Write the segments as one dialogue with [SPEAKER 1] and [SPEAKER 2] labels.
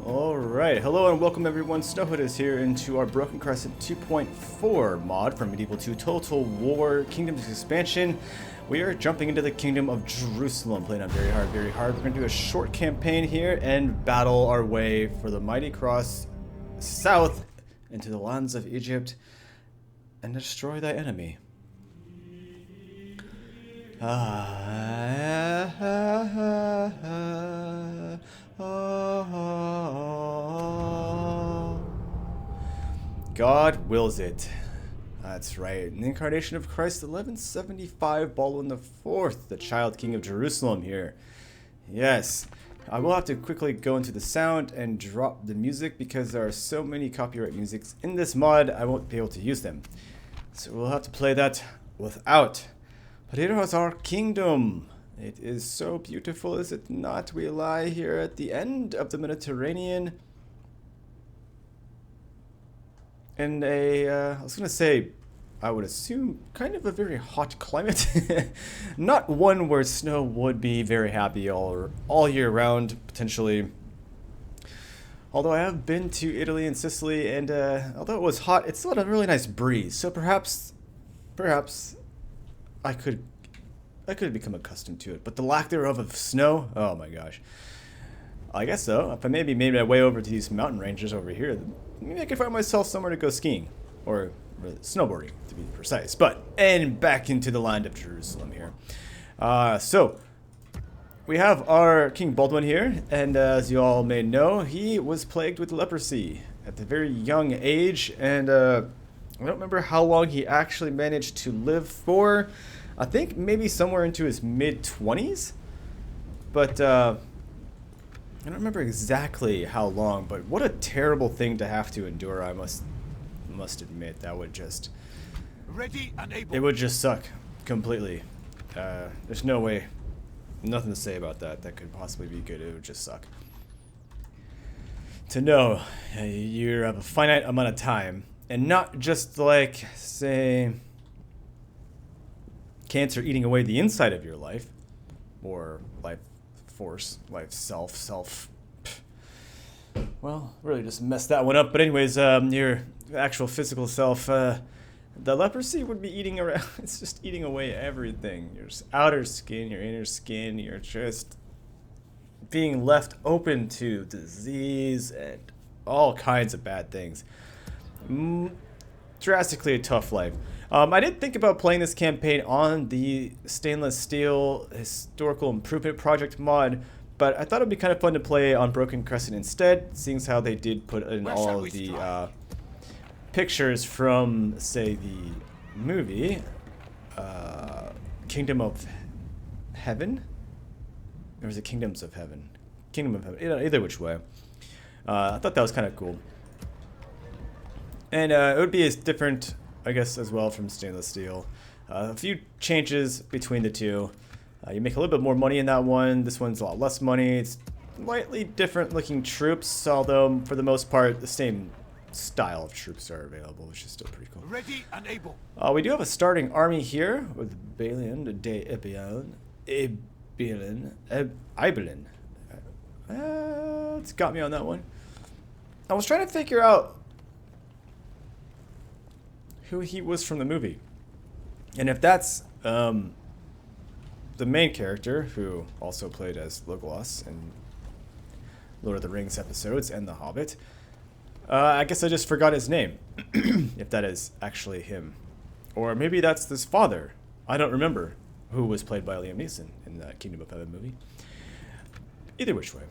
[SPEAKER 1] Alright, hello and welcome everyone, Snowhood is here into our Broken Crescent 2.4 mod from Medieval 2 Total War Kingdoms Expansion. We are jumping into the Kingdom of Jerusalem, playing on very hard, very hard. We're going to do a short campaign here and battle our way for the mighty cross south into the lands of Egypt and destroy thy enemy. God wills it. That's right. An incarnation of Christ, 1175, Baldwin IV, the child king of Jerusalem here. Yes. I will have to quickly go into the sound and drop the music because there are so many copyright musics in this mod, I won't be able to use them. So we'll have to play that without. But here is our kingdom. It is so beautiful, is it not? We lie here at the end of the Mediterranean. In I was going to say, I would assume, kind of a very hot climate. Not one where snow would be very happy all year round, potentially. Although I have been to Italy and Sicily, and although it was hot, it still had a really nice breeze. So perhaps I could become accustomed to it. But the lack thereof of snow, oh my gosh. I guess so. If I maybe made my way over to these mountain ranges over here, maybe I could find myself somewhere to go skiing. Or snowboarding, to be precise. And back into the land of Jerusalem here. So, we have our King Baldwin here. And as you all may know, he was plagued with leprosy at a very young age. And I don't remember how long he actually managed to live for. I think maybe somewhere into his mid-20s. But, I don't remember exactly how long, but what a terrible thing to have to endure, I must admit. That would just...
[SPEAKER 2] Ready and able.
[SPEAKER 1] It would just suck completely. There's no way, nothing to say about that. That could possibly be good. It would just suck. To know you have a finite amount of time, and not just like, say, cancer eating away the inside of your life, or life force, life self. Well, really just messed that one up. But anyways, your actual physical self, the leprosy would be eating around. It's just eating away everything. Your outer skin, your inner skin. You're just being left open to disease and all kinds of bad things. Drastically a tough life. I did think about playing this campaign on the stainless steel historical improvement project mod, but I thought it'd be kind of fun to play on Broken Crescent instead, seeing as how they did put in all of the pictures from, say, the movie Kingdom of Heaven, or was it Kingdoms of Heaven? Kingdom of Heaven. Either which way. I thought that was kind of cool, and it would be as different, I guess, as well from stainless steel. A few changes between the two. You make a little bit more money in that one. This one's a lot less money. It's slightly different looking troops, although for the most part the same style of troops are available, which is still pretty cool.
[SPEAKER 2] Ready and able.
[SPEAKER 1] We do have a starting army here with Balian de Ibelin. It's got me on that one. I was trying to figure out who he was from the movie, and if that's the main character, who also played as Legolas in Lord of the Rings episodes and The Hobbit. I guess I just forgot his name, if that is actually him, or maybe that's his father. I don't remember who was played by Liam Neeson in the Kingdom of Heaven movie. Either which way.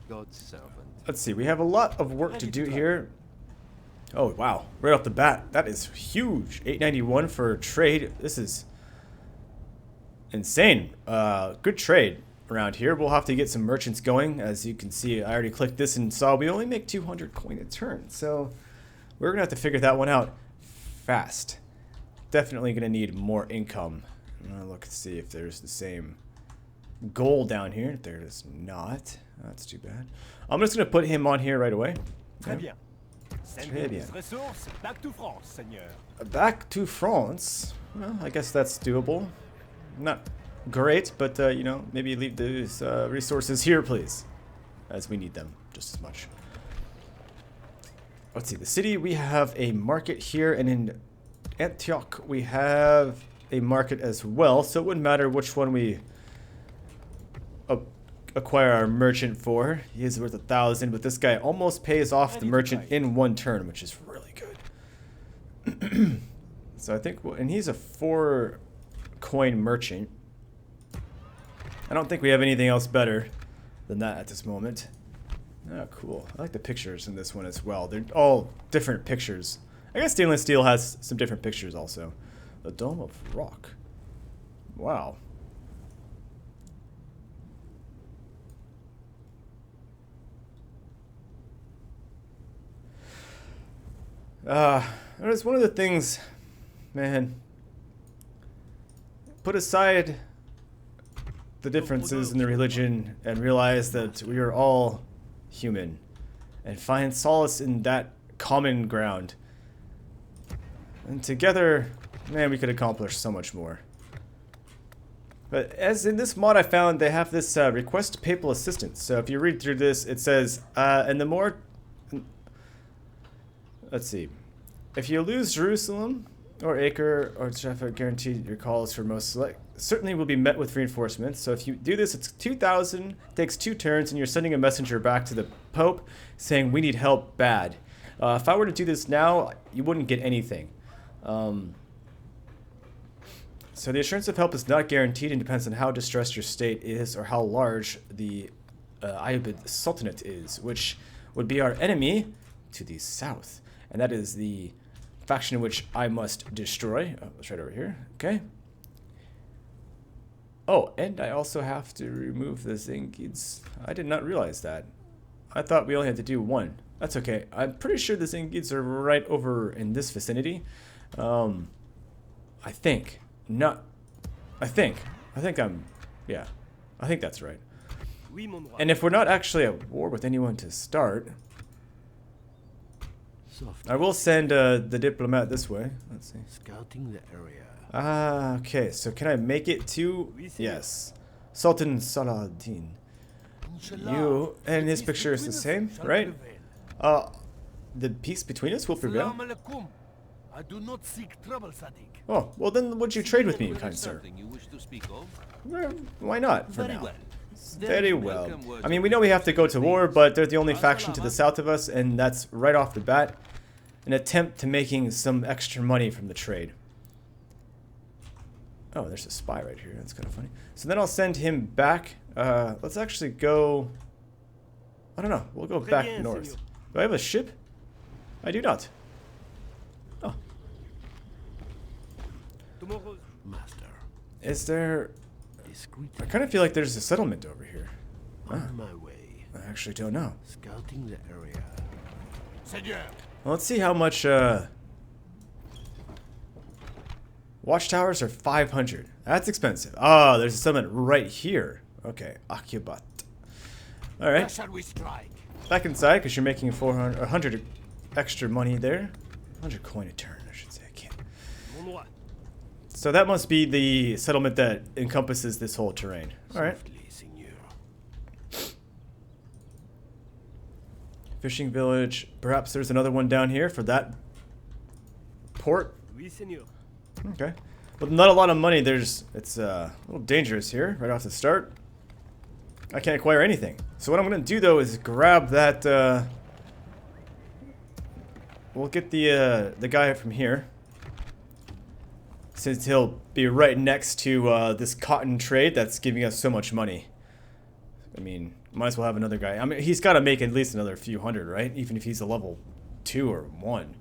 [SPEAKER 2] God's servant.
[SPEAKER 1] Let's see, we have a lot of work to do here. Oh, wow. Right off the bat, that is huge. 891 for trade. This is insane. Good trade around here. We'll have to get some merchants going. As you can see, I already clicked this and saw we only make 200 coin a turn. So we're going to have to figure that one out fast. Definitely going to need more income. I'm going to look and see if there's the same goal down here. There is not. That's too bad. I'm just going to put him on here right away.
[SPEAKER 2] Très bien.
[SPEAKER 1] Très bien.
[SPEAKER 2] Back to France, Seigneur.
[SPEAKER 1] Back to France. Well, I guess that's doable. Not great, but you know, maybe leave those resources here, please, as we need them just as much. let's see, the city, we have a market here, and in Antioch we have a market as well, so it wouldn't matter which one we acquire our merchant for. He is worth 1,000, but this guy almost pays off the merchant in one turn, which is really good. So I think, and he's a 4 coin merchant. I don't think we have anything else better than that at this moment. Oh, cool. I like the pictures in this one as well. They're all different pictures. I guess stainless steel has some different pictures also. The Dome of Rock. Wow. There's one of the things, man. Put aside the differences in the religion and realize that we are all human, and find solace in that common ground. And together, man, we could accomplish so much more. But as in this mod, I found they have this request papal assistance. So if you read through this, it says, and the more... Let's see. If you lose Jerusalem or Acre or Jaffa, guaranteed your calls for most select certainly will be met with reinforcements. So if you do this, it's 2,000, takes 2 turns, and you're sending a messenger back to the Pope saying we need help bad. If I were to do this now, you wouldn't get anything. So the assurance of help is not guaranteed and depends on how distressed your state is or how large the Ayyubid Sultanate is, which would be our enemy to the south. And that is the faction which I must destroy. Oh, it's right over here. Okay. Oh, and I also have to remove the Zengids. I did not realize that. I thought we only had to do 1. That's okay. I'm pretty sure the Zengids are right over in this vicinity. I think. Not... I think I'm... Yeah. I think that's right. And if we're not actually at war with anyone to start... I will send the diplomat this way. Let's see.
[SPEAKER 2] Scouting the area.
[SPEAKER 1] Ah, okay. So can I make it to... Yes. Sultan Saladin. You and his picture is the same, right? The peace between us will prevail.
[SPEAKER 2] I do not seek trouble, Sadiq.
[SPEAKER 1] Oh, well then would you trade with me, kind sir?
[SPEAKER 2] You wish to speak of?
[SPEAKER 1] Well, why not, for
[SPEAKER 2] Very
[SPEAKER 1] now?
[SPEAKER 2] well.
[SPEAKER 1] Very well. I mean, we know we have to go to war, but they're the only faction to the south of us, and that's right off the bat an attempt to making some extra money from the trade. Oh, there's a spy right here. That's kind of funny. So then I'll send him back. Let's actually go... I don't know. We'll go back north. Do I have a ship? I do not. Oh.
[SPEAKER 2] Master.
[SPEAKER 1] Is there... I kind of feel like there's a settlement over here.
[SPEAKER 2] On my way.
[SPEAKER 1] I actually don't know.
[SPEAKER 2] Scouting the area. Seigneur.
[SPEAKER 1] Well, let's see how much, watchtowers are 500. That's expensive. Oh, there's a settlement right here. Okay, Akubat. Alright.
[SPEAKER 2] Where shall we strike?
[SPEAKER 1] Back inside, because you're making 400, 100 extra money there. 100 coin a turn, I should say. I can't. So that must be the settlement that encompasses this whole terrain. Alright. Fishing village. Perhaps there's another one down here for that port. Okay. With not a lot of money, it's a little dangerous here right off the start. I can't acquire anything. So what I'm going to do though is grab that. We'll get the guy from here, since he'll be right next to this cotton trade that's giving us so much money. I mean, might as well have another guy. I mean, he's got to make at least another few hundred, right? Even if he's a level 2 or 1.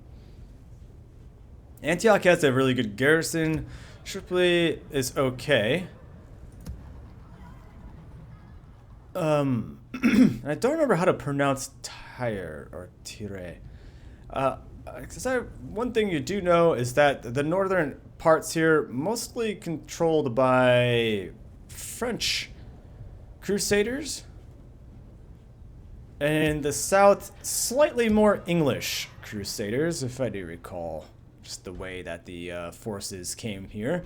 [SPEAKER 1] Antioch has a really good garrison. Tripoli is okay. I don't remember how to pronounce Tyre or Tire. One thing you do know is that the northern parts here mostly controlled by French Crusaders, and the south slightly more English Crusaders, if I do recall. Just the way that the forces came here,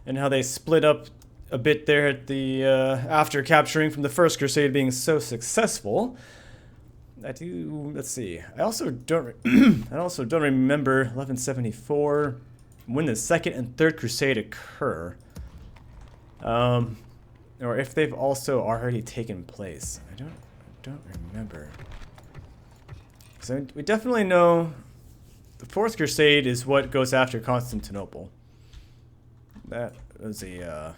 [SPEAKER 1] and how they split up a bit there at the after capturing from the First Crusade being so successful. I do. Let's see. I also don't. I also don't remember 1174 when the Second and Third Crusade occur, or if they've also already taken place. I don't remember. So we definitely know the Fourth Crusade is what goes after Constantinople. That was an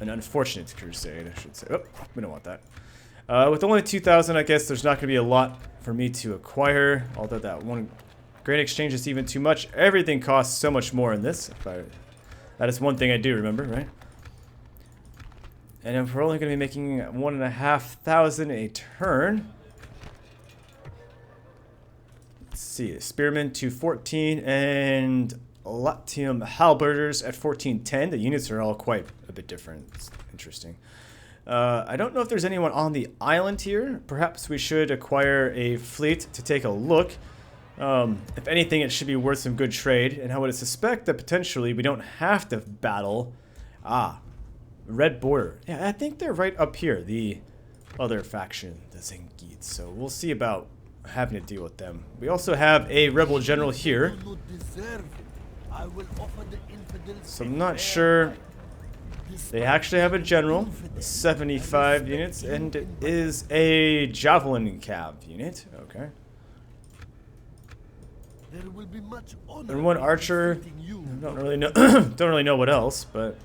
[SPEAKER 1] unfortunate crusade, I should say. Oh, we don't want that. With only 2,000, I guess there's not going to be a lot for me to acquire. Although that one grain exchange is even too much. Everything costs so much more in this. That is one thing I do remember, right? And if we're only going to be making 1,500 a turn. Let's see. Spearmen to 14 and Latium halberders at 1410. The units are all quite a bit different. It's interesting. I don't know if there's anyone on the island here. Perhaps we should acquire a fleet to take a look. If anything, it should be worth some good trade. And I would suspect that potentially we don't have to battle. Red border. Yeah, I think they're right up here. The other faction, the Zengites. So we'll see about having to deal with them. We also have a rebel general here. So I'm not sure. They actually have a general, 75 units, and it is a javelin cav unit. Okay. And one archer. I don't really know. Don't really know what else, but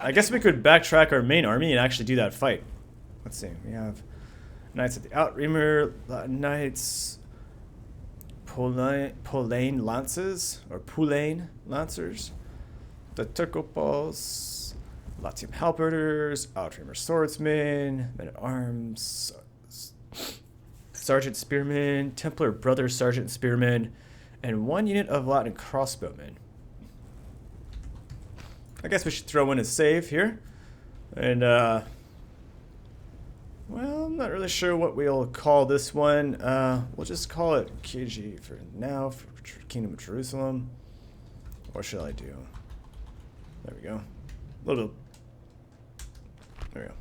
[SPEAKER 1] I guess we could backtrack our main army and actually do that fight. Let's see. We have Knights of the Outreamer, Knights, Polain Lances, or Pulain Lancers. The Turcopals, Latium Halberders, Outreamer Swordsmen, Men-at-Arms, Sergeant Spearmen, Templar Brother Sergeant Spearmen, and one unit of Latin Crossbowmen. I guess we should throw in a save here. And, well, I'm not really sure what we'll call this one. We'll just call it KG for now, for Kingdom of Jerusalem. What should I do? There we go. There we go.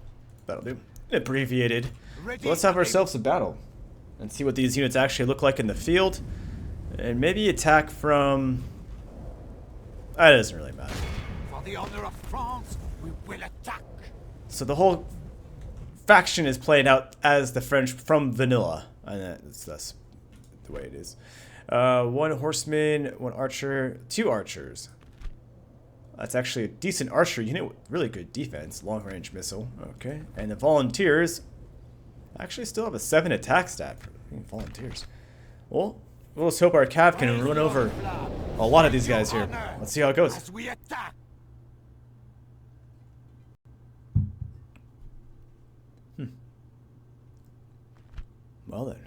[SPEAKER 1] That'll do. Abbreviated. So let's have ourselves a battle and see what these units actually look like in the field. And maybe attack from... It doesn't really matter.
[SPEAKER 2] For the honor of France, we will attack.
[SPEAKER 1] So the whole faction is played out as the French from vanilla. And that's the way it is. One horseman, one archer, two archers. That's actually a decent archer unit with really good defense. Long-range missile. Okay. And the volunteers actually still have a 7 attack stat for volunteers. Well, we'll just hope our cav can run over a lot of these guys here. Let's see how it goes.
[SPEAKER 2] As we attack.
[SPEAKER 1] Well then.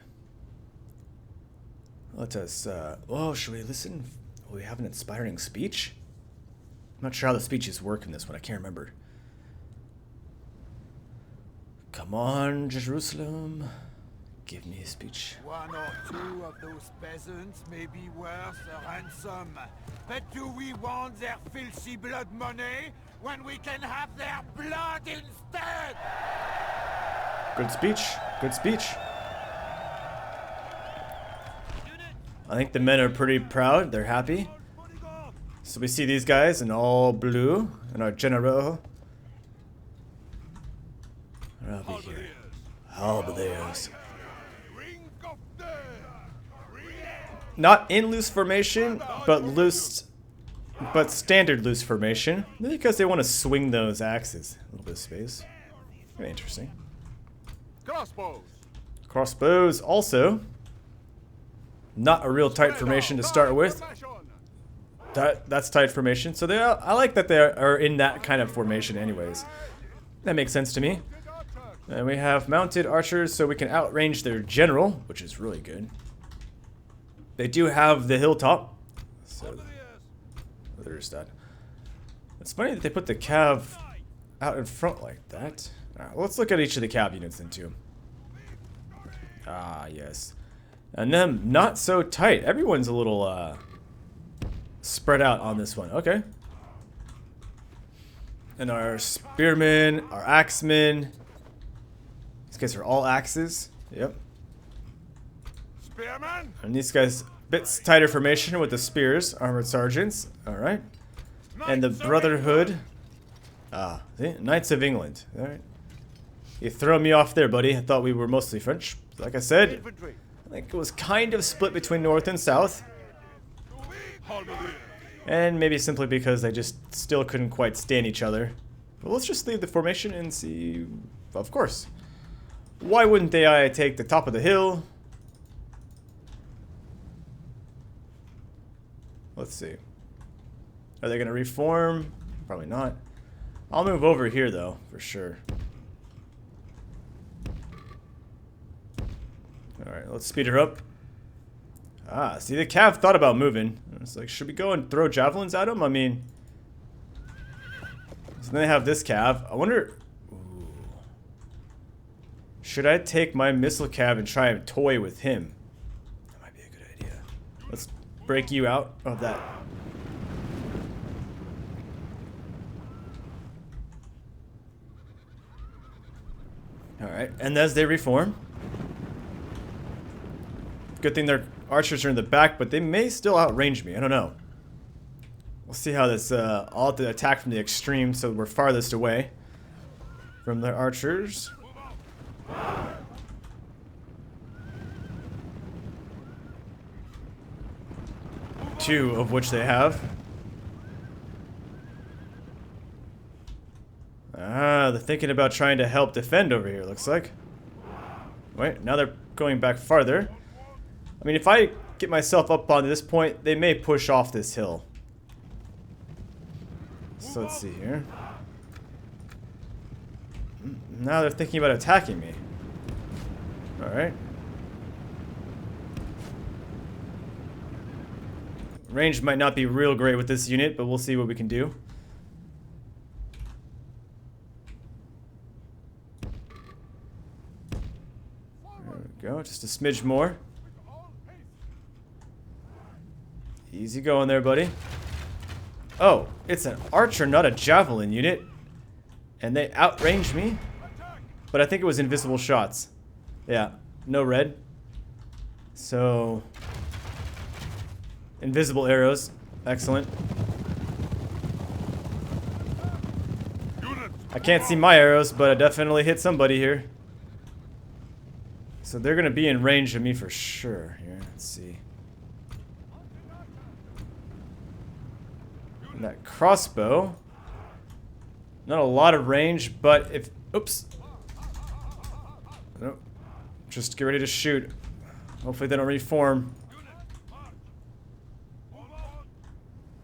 [SPEAKER 1] Let us, oh, should we listen? Will we have an inspiring speech? I'm not sure how the speeches work in this one. I can't remember. Come on, Jerusalem. Give me a speech.
[SPEAKER 2] One or two of those peasants may be worth a ransom. But do we want their filthy blood money when we can have their blood instead?
[SPEAKER 1] Good speech. Good speech. I think the men are pretty proud. They're happy. So we see these guys in all blue, and our general. I'll be here. Halberdiers. Not in loose formation, but standard loose formation. Maybe because they want to swing those axes. A little bit of space. Very interesting.
[SPEAKER 3] Crossbows.
[SPEAKER 1] Crossbows also. Not a real tight formation to start with. That's tight formation. So I like that they are in that kind of formation anyways. That makes sense to me. And we have mounted archers so we can outrange their general, which is really good. They do have the hilltop. So there's that. It's funny that they put the cav out in front like that. Alright, let's look at each of the cav units then too. Ah, yes. And them not so tight. Everyone's a little spread out on this one. Okay. And our spearmen, our axemen. These guys are all axes. Yep.
[SPEAKER 3] Spearman.
[SPEAKER 1] And these guys, bit tighter formation with the spears, armored sergeants. All right. And the Brotherhood. Ah, see? Knights of England. All right. You throw me off there, buddy. I thought we were mostly French. Like I said,
[SPEAKER 3] Infantry.
[SPEAKER 1] I think it was kind of split between North and South.
[SPEAKER 3] Halberdier.
[SPEAKER 1] And maybe simply because they just still couldn't quite stand each other. But let's just leave the formation and see. Of course. Why wouldn't they take the top of the hill? Let's see. Are they going to reform? Probably not. I'll move over here, though, for sure. Alright, let's speed her up. Ah, see, the Cav thought about moving. It's like, should we go and throw javelins at them? I mean... So then they have this Cav. I wonder... Ooh. Should I take my missile Cav and try and toy with him? That might be a good idea. Let's break you out of that. Alright, and as they reform... Good thing their archers are in the back, but they may still outrange me. I don't know. We'll see how this... I'll have to attack from the extreme, so we're farthest away from their archers. Two of which they have. Ah, they're thinking about trying to help defend over here, looks like. Wait, now they're going back farther. I mean, if I get myself up on this point, they may push off this hill. So let's see here. Now they're thinking about attacking me. Alright. Range might not be real great with this unit, but we'll see what we can do. There we go, just a smidge more. Easy going there, buddy. Oh, it's an archer, not a javelin unit. And they outranged me. But I think it was invisible shots. Yeah, no red. So... invisible arrows. Excellent. I can't see my arrows, but I definitely hit somebody here. So they're going to be in range of me for sure. Here, let's see. And that crossbow. Not a lot of range, but if... Oops. Nope. Just get ready to shoot. Hopefully they don't reform.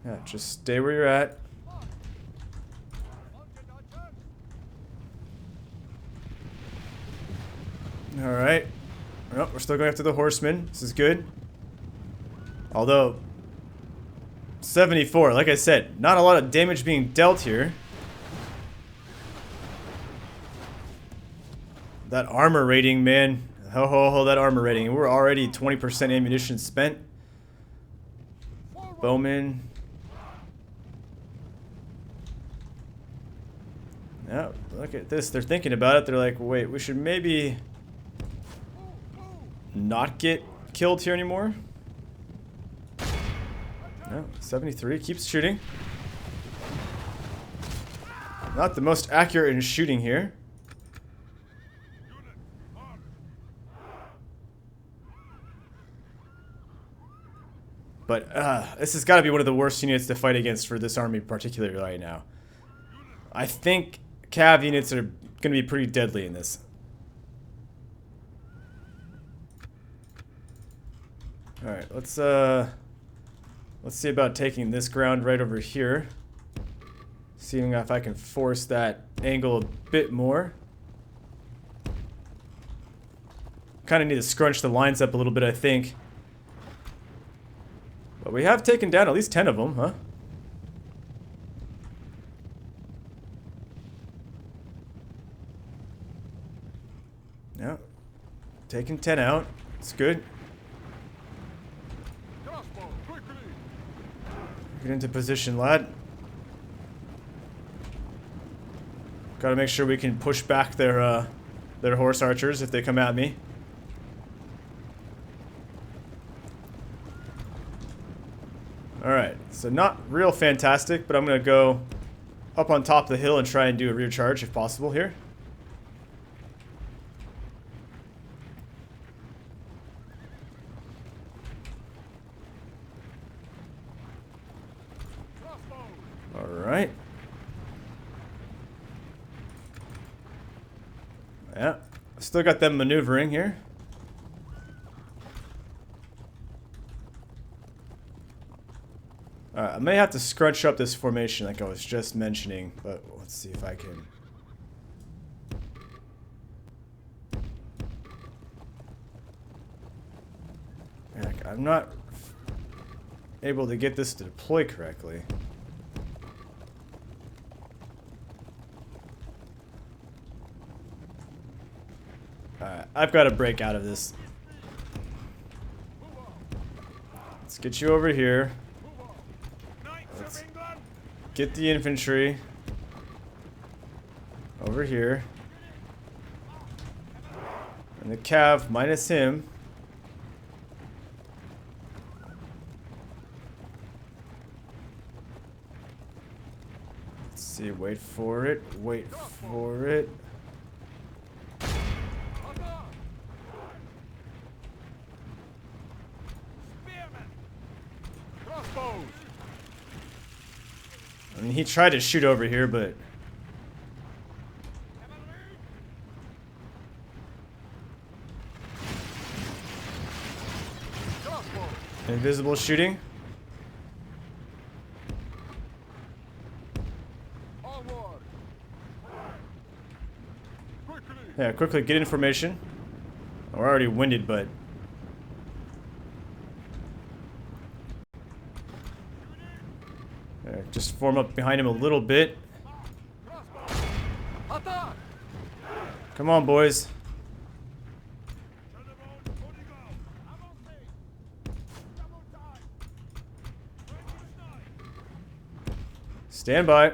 [SPEAKER 1] Yeah, just stay where you're at. Alright. Well, we're still going after the horsemen. This is good. Although... 74, like I said, not a lot of damage being dealt here. That armor rating, man. Ho ho ho, that armor rating. We're already 20% ammunition spent. Bowman. Yeah, look at this. They're thinking about it. They're like, wait, we should maybe not get killed here anymore. No, 73 keeps shooting. Not the most accurate in shooting here. But this has got to be one of the worst units to fight against for this army particularly right now. I think Cav units are going to be pretty deadly in this. Alright, let's see about taking this ground right over here. Seeing if I can force that angle a bit more. Kind of need to scrunch the lines up a little bit, I think. But we have taken down at least 10 of them, huh? Yeah. Taking 10 out. It's good. Get into position, lad. Gotta make sure we can push back their horse archers if they come at me. Alright, so not real fantastic, but I'm going to go up on top of the hill and try and do a rear charge if possible here. Alright. Yeah, still got them maneuvering here. Alright, I may have to scrunch up this formation like I was just mentioning, but let's see if I can. Heck, I'm not able to get this to deploy correctly. Alright, I've got to break out of this. Let's get you over here. Let's get the infantry over here. And the cav minus him. Let's see, wait for it, wait for it. I mean, he tried to shoot over here, but invisible shooting. Yeah, quickly get information. We're already winded, but just form up behind him a little bit. Come on, boys. Stand by.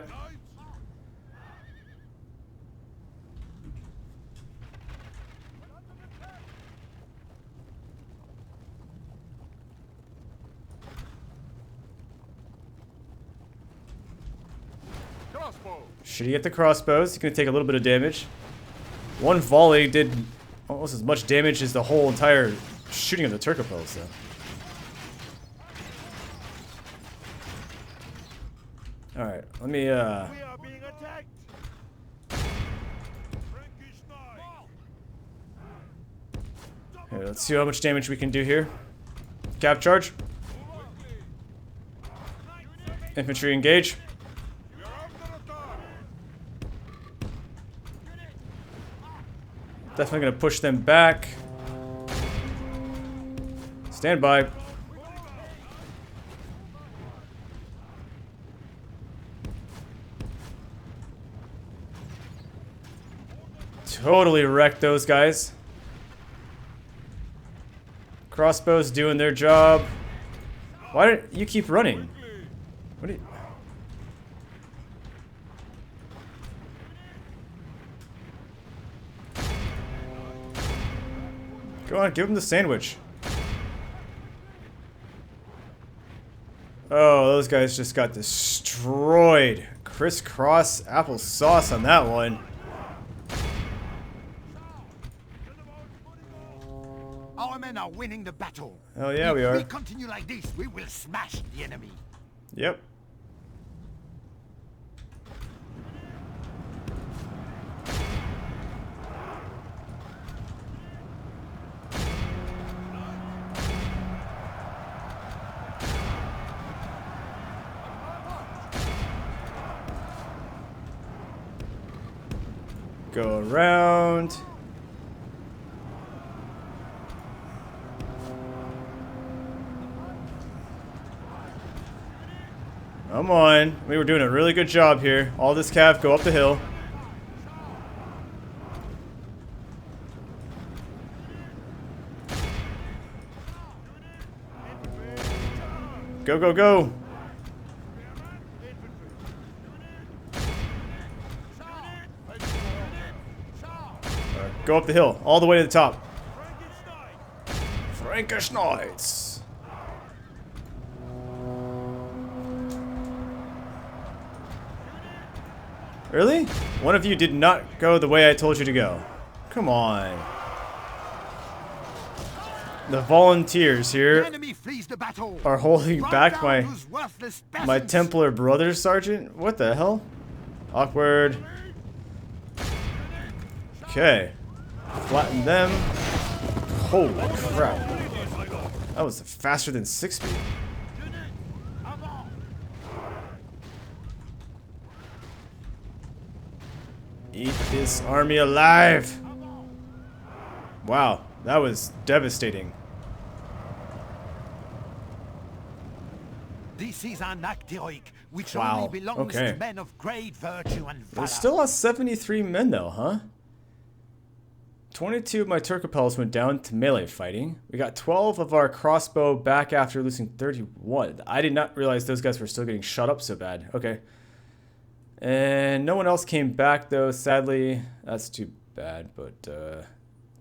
[SPEAKER 1] Should he get the crossbows? He's going to take a little bit of damage. One volley did almost as much damage as the whole entire shooting of the Turcopels, though. Alright, let me,
[SPEAKER 3] We are being attacked.
[SPEAKER 1] here, let's see how much damage we can do here. Cap charge. Infantry engage. Definitely going to push them back. Stand by. Totally wrecked those guys. Crossbows doing their job. Why did you keep running? What do you... Go on, give him the sandwich. Oh, those guys just got destroyed. Crisscross applesauce on that one.
[SPEAKER 2] Our men are winning the battle.
[SPEAKER 1] Hell yeah, we are.
[SPEAKER 2] If we continue like this, we will smash the enemy.
[SPEAKER 1] Yep. Go around. Come on. We were doing a really good job here. All this cav, go up the hill. Go, go, go. Go up the hill, all the way to the top. Frankensteins. Really? One of you did not go the way I told you to go. Come on. The volunteers
[SPEAKER 2] The
[SPEAKER 1] here
[SPEAKER 2] enemy flees the battle.
[SPEAKER 1] are holding
[SPEAKER 2] Run
[SPEAKER 1] back
[SPEAKER 2] down those worthless
[SPEAKER 1] my
[SPEAKER 2] peasants.
[SPEAKER 1] Templar brothers, Sergeant. What the hell? Awkward. Okay. Flatten them. Holy crap. That was faster than 6 speed. Eat this army alive! Wow, that was devastating.
[SPEAKER 2] This is an act heroic, which
[SPEAKER 1] Wow,
[SPEAKER 2] only belongs
[SPEAKER 1] okay.
[SPEAKER 2] to men of great virtue and valor.
[SPEAKER 1] There's still 73 men though, huh? 22 of my Turcopels went down to melee fighting. We got 12 of our crossbow back after losing 31. I did not realize those guys were still getting shot up so bad. Okay. And no one else came back though, sadly. That's too bad, but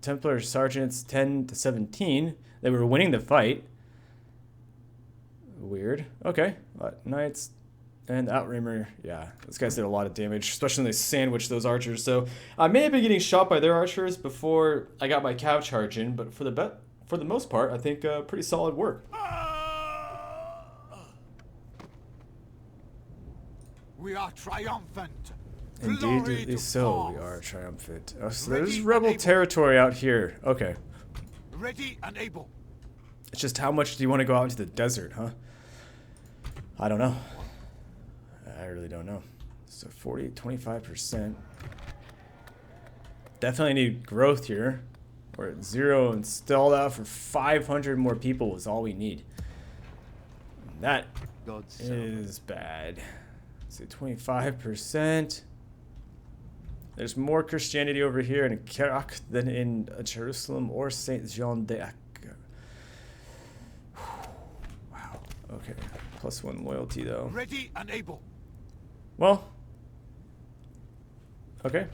[SPEAKER 1] Templar Sergeants 10 to 17. They were winning the fight. Weird. Okay. Knights and Outrimer. Yeah, those guys did a lot of damage, especially when they sandwiched those archers. So I may have been getting shot by their archers before I got my cav charge in, but for the most part, I think pretty solid work.
[SPEAKER 2] We are triumphant.
[SPEAKER 1] Indeed,
[SPEAKER 2] Glory to
[SPEAKER 1] so we
[SPEAKER 2] France.
[SPEAKER 1] are triumphant. Oh, so
[SPEAKER 2] Ready
[SPEAKER 1] there's
[SPEAKER 2] and
[SPEAKER 1] rebel
[SPEAKER 2] able.
[SPEAKER 1] territory out here. Okay.
[SPEAKER 2] Ready and able.
[SPEAKER 1] It's just how much do you want to go out into the desert, huh? I don't know. I really don't know. So 40, 25%. Definitely need growth here. We're at 0 and stalled out for 500 more people is all we need. That is bad. Let's see, 25%. There's more Christianity over here in Kerak than in Jerusalem or Saint Jean d'Acre. Wow. Okay. +1 loyalty though.
[SPEAKER 2] Ready and able.
[SPEAKER 1] Well. Okay.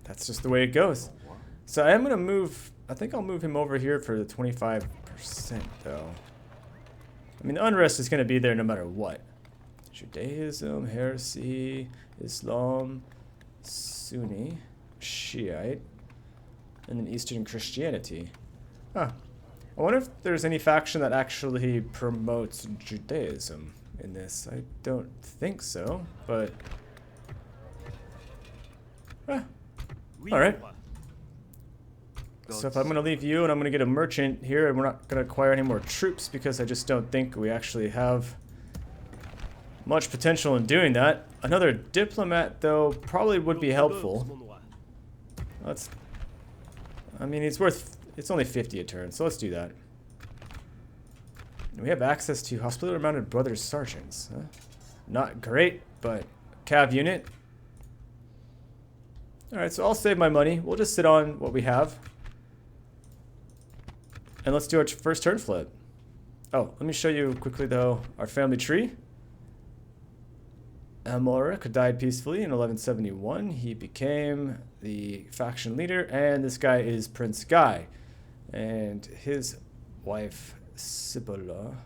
[SPEAKER 1] That's just the way it goes. So I am gonna move. I think I'll move him over here for the 25% though. I mean, the unrest is gonna be there no matter what. Judaism, heresy, Islam, Sunni, Shiite, and then Eastern Christianity. Huh. I wonder if there's any faction that actually promotes Judaism in this. I don't think so, but... Alright. So if I'm going to leave you and I'm going to get a merchant here and we're not going to acquire any more troops because I just don't think we actually have much potential in doing that. Another diplomat, though, probably would be helpful. Let's... I mean, it's only 50 a turn, so let's do that. And we have access to Hospitaller Mounted Brothers Sergeants. Huh? Not great, but cav unit. Alright, so I'll save my money. We'll just sit on what we have. And let's do our first turn flip. Oh, let me show you quickly, though, our family tree. Amalric died peacefully in 1171. He became the faction leader, and this guy is Prince Guy. And his wife, Sibylla,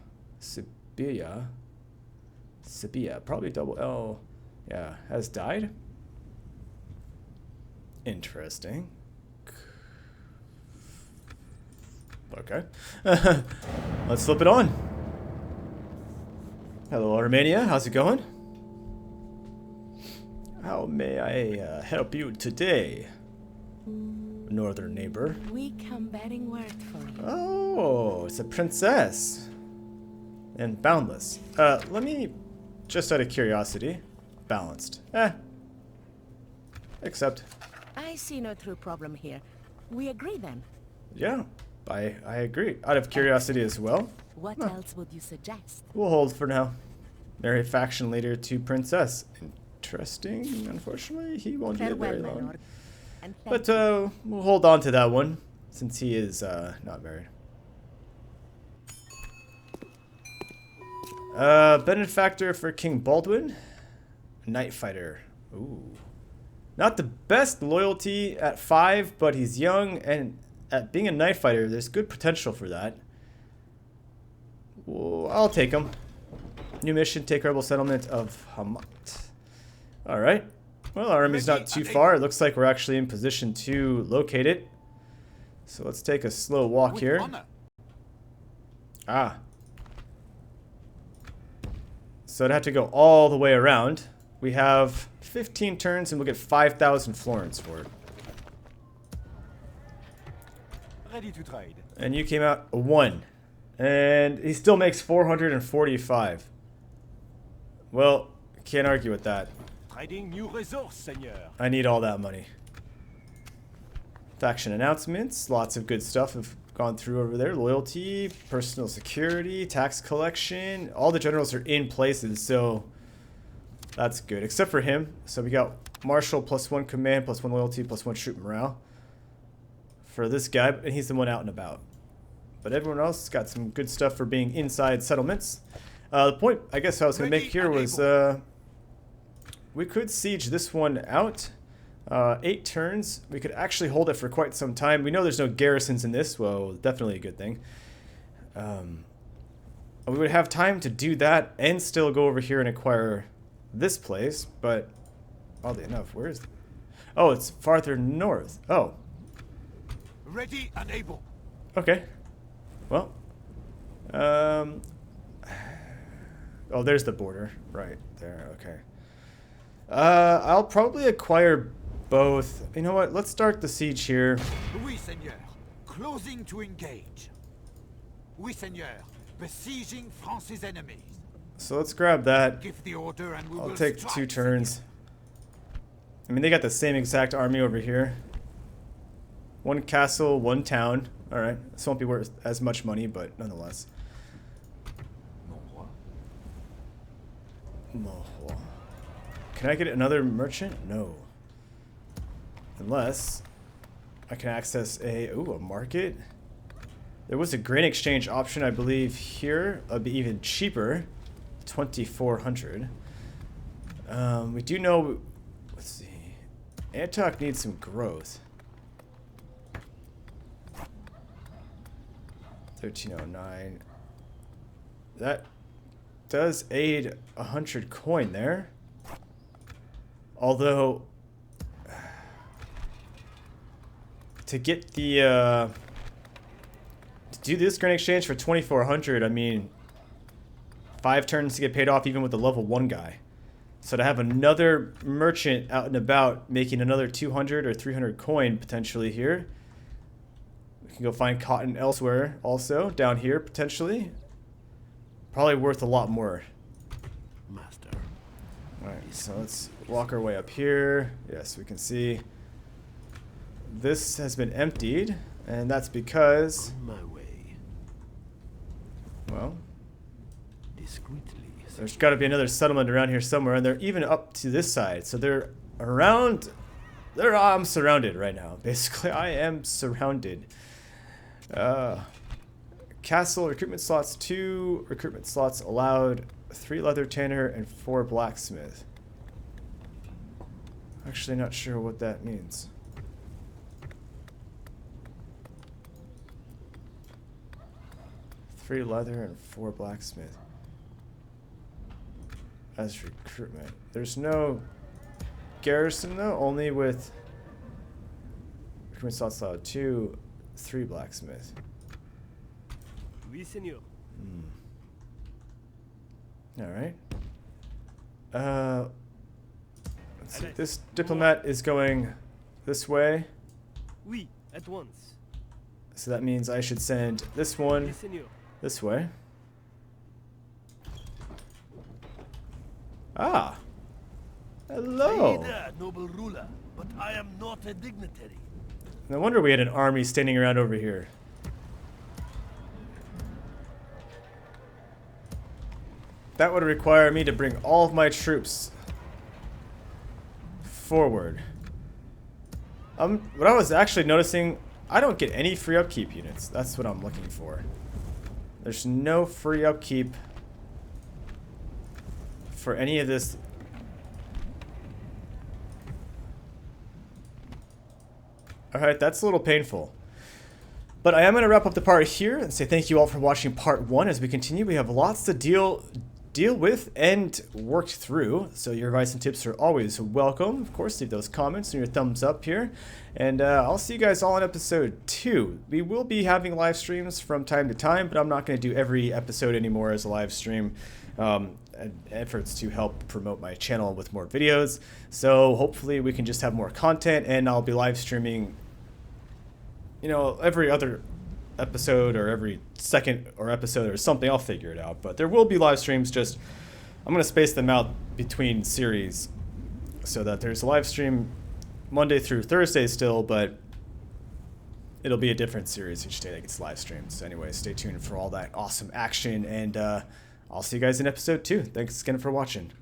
[SPEAKER 1] probably double L, yeah, has died. Interesting. Okay. Let's flip it on. Hello, Armenia. How's it going? How may I help you today, northern neighbor?
[SPEAKER 4] We come bearing word for you.
[SPEAKER 1] Oh, it's a princess. And boundless. Let me, just out of curiosity, balanced. Accept.
[SPEAKER 4] I see no true problem here. We agree then.
[SPEAKER 1] Yeah, I agree. Out of curiosity as well.
[SPEAKER 4] What else would you suggest?
[SPEAKER 1] We'll hold for now. Marry faction leader to princess. Interesting. Unfortunately, he won't be
[SPEAKER 4] Farewell,
[SPEAKER 1] very
[SPEAKER 4] my
[SPEAKER 1] long.
[SPEAKER 4] lord. And thank
[SPEAKER 1] But we'll hold on to that one since he is not married. Benefactor for King Baldwin. Night Fighter. Ooh. Not the best loyalty at 5, but he's young, and at being a Night Fighter, there's good potential for that. Well, I'll take him. New mission, take rebel settlement of Hamat. Alright. Well, our army's not too far. It looks like we're actually in position to locate it. So let's take a slow walk here. Ah. So I'd have to go all the way around. We have 15 turns and we'll get 5,000 florins for it.
[SPEAKER 3] Ready to trade.
[SPEAKER 1] And you came out a 1. And he still makes 445. Well, can't argue with that.
[SPEAKER 3] Trading new resource, Seigneur.
[SPEAKER 1] I need all that money. Faction announcements. Lots of good stuff have gone through over there. Loyalty, personal security, tax collection. All the generals are in places, so that's good. Except for him. So we got Marshal +1 command, +1 loyalty, +1 troop morale. For this guy, and he's the one out and about. But everyone else got some good stuff for being inside settlements. The point I guess I was going to make here was we could siege this one out. 8 turns. We could actually hold it for quite some time. We know there's no garrisons in this. Well, definitely a good thing. We would have time to do that and still go over here and acquire this place. But oddly enough, where is it? Oh, it's farther north. Oh.
[SPEAKER 2] Ready and able.
[SPEAKER 1] Okay. Well. Oh, there's the border. Right there. Okay. I'll probably acquire both. You know what? Let's start the siege here.
[SPEAKER 2] Oui, Seigneur. Closing to engage. Oui, Seigneur. Besieging France's enemies.
[SPEAKER 1] So let's grab that.
[SPEAKER 2] Give the order and we
[SPEAKER 1] I'll
[SPEAKER 2] will
[SPEAKER 1] take
[SPEAKER 2] strike,
[SPEAKER 1] 2 turns. I mean, they got the same exact army over here. 1 castle, 1 town. Alright. This won't be worth as much money, but nonetheless. Can I get another merchant? No. Unless I can access a market. There was a grain exchange option, I believe, here. It'd be even cheaper. 2,400. We do know. Let's see. Antioch needs some growth. 1309. That does aid 100 coin there. Although, to get the, to do this grain exchange for 2,400, I mean, 5 turns to get paid off even with the level 1 guy. So to have another merchant out and about making another 200 or 300 coin potentially here. We can go find cotton elsewhere also, down here potentially. Probably worth a lot more.
[SPEAKER 3] Master.
[SPEAKER 1] Alright, so let's walk our way up here. Yes, we can see this has been emptied, and that's because,
[SPEAKER 3] On my way.
[SPEAKER 1] well,
[SPEAKER 3] Discreetly.
[SPEAKER 1] there's got to be another settlement around here somewhere, and they're even up to this side. So they're around. I'm surrounded right now. Basically, I am surrounded. Castle recruitment slots 2, recruitment slots allowed 3 leather tanner and 4 blacksmith. Actually, not sure what that means. Three leather and 4 blacksmith as recruitment. There's no garrison though, only with recruitment slots allowed 2, 3 blacksmith.
[SPEAKER 3] Oui, Seigneur.
[SPEAKER 1] All right. Let's see. This diplomat is going this way,
[SPEAKER 3] Oui, at once.
[SPEAKER 1] so that means I should send this one
[SPEAKER 3] Oui, Seigneur.
[SPEAKER 1] this way. Ah. Hello.
[SPEAKER 3] Say that, noble ruler, but I am not a dignitary.
[SPEAKER 1] No wonder we had an army standing around over here. That would require me to bring all of my troops forward. What I was actually noticing, I don't get any free upkeep units. That's what I'm looking for. There's no free upkeep for any of this. Alright, that's a little painful. But I am going to wrap up the part here and say thank you all for watching part 1. As we continue, we have lots to deal deal with and worked through. So your advice and tips are always welcome. Of course, leave those comments and your thumbs up here. And I'll see you guys all in episode 2. We will be having live streams from time to time, but I'm not going to do every episode anymore as a live stream. Efforts to help promote my channel with more videos. So hopefully we can just have more content, and I'll be live streaming, you know, every other episode or every second or episode or something. I'll figure it out, but there will be live streams. Just I'm gonna space them out between series so that there's a live stream Monday through Thursday still, but it'll be a different series each day that gets live streamed. So anyway, stay tuned for all that awesome action, and I'll see you guys in episode 2. Thanks again for watching.